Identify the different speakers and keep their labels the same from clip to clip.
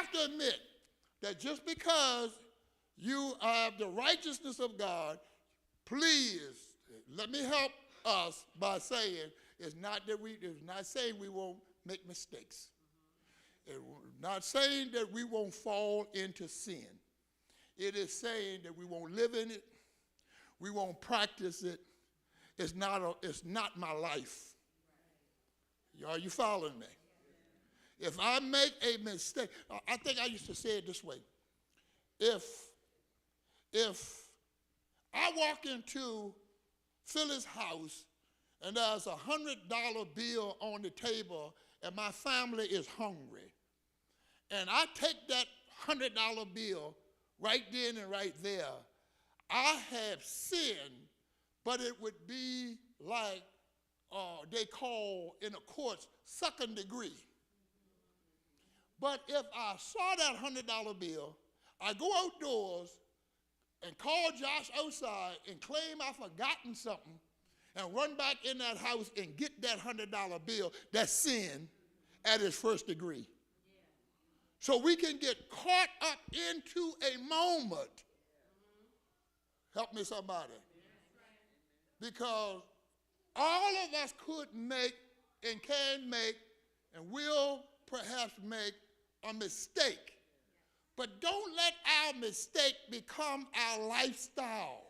Speaker 1: have to admit that just because you have the righteousness of God, please let me help us by saying it's not saying we won't make mistakes. It's not saying that we won't fall into sin. It is saying that we won't live in it, we won't practice it. It's not my life. Are you following me? If I make a mistake, I think I used to say it this way. If I walk into Phyllis' house and there's $100 bill on the table and my family is hungry, and I take that $100 bill right then and right there, I have sinned, but it would be like they call in the courts second degree. But if I saw that $100 bill, I go outdoors and call Josh outside and claim I've forgotten something and run back in that house and get that $100 bill, that's sin at its first degree. So we can get caught up into a moment. Help me, somebody. Because all of us could make and can make and will perhaps make a mistake. But don't let our mistake become our lifestyle.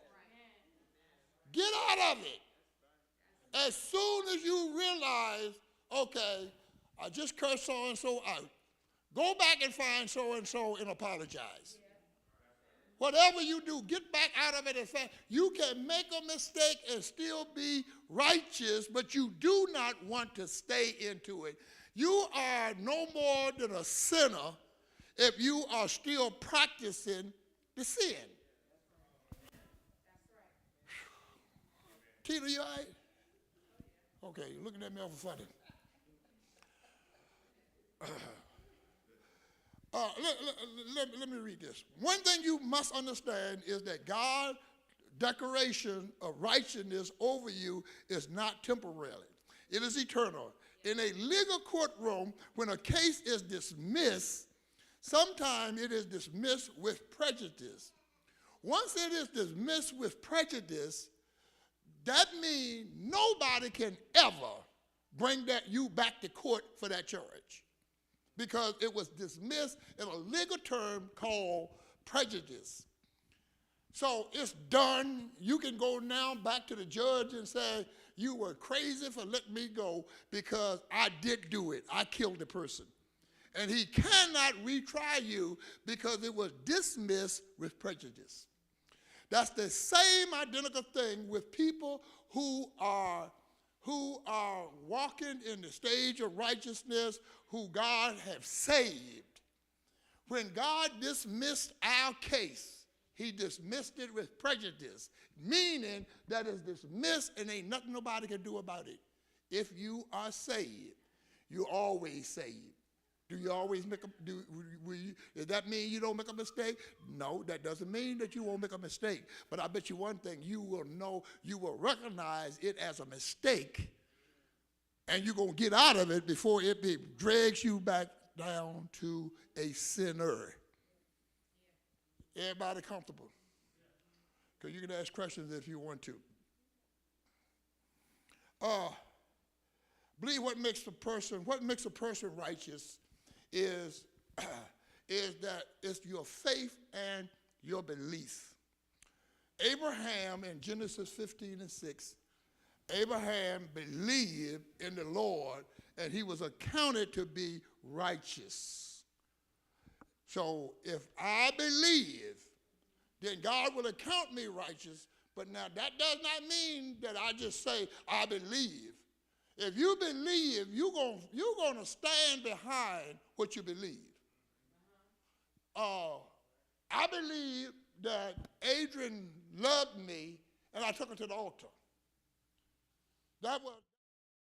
Speaker 1: Get out of it. As soon as you realize, okay, I just cursed so-and-so out, go back and find so-and-so and apologize. Whatever you do, get back out of it and say, you can make a mistake and still be righteous, but you do not want to stay into it. You are no more than a sinner if you are still practicing the sin. Tina, you all right? Okay, you're looking at me awful funny. Let me read this. One thing you must understand is that God's declaration of righteousness over you is not temporary. It is eternal. In a legal courtroom, when a case is dismissed, sometimes it is dismissed with prejudice. Once it is dismissed with prejudice, that means nobody can ever bring you back to court for that charge, because it was dismissed in a legal term called prejudice. So it's done. You can go now back to the judge and say, you were crazy for letting me go because I did do it. I killed the person. And he cannot retry you because it was dismissed with prejudice. That's the same identical thing with people who are walking in the stage of righteousness, who God has saved. When God dismissed our case, he dismissed it with prejudice, meaning that it's dismissed and ain't nothing nobody can do about it. If you are saved, you're always saved. Do you always make does that mean you don't make a mistake? No, that doesn't mean that you won't make a mistake. But I bet you one thing, you will recognize it as a mistake, and you're going to get out of it before it drags you back down to a sinner. Everybody comfortable? Because you can ask questions if you want to. Believe what makes a person righteous is that it's your faith and your belief. Abraham in Genesis 15:6, Abraham believed in the Lord and he was accounted to be righteous. So if I believe, then God will account me righteous. But now that does not mean that I just say I believe. If you believe, you're going to stand behind what you believe. I believe that Adrian loved me, and I took her to the altar. That was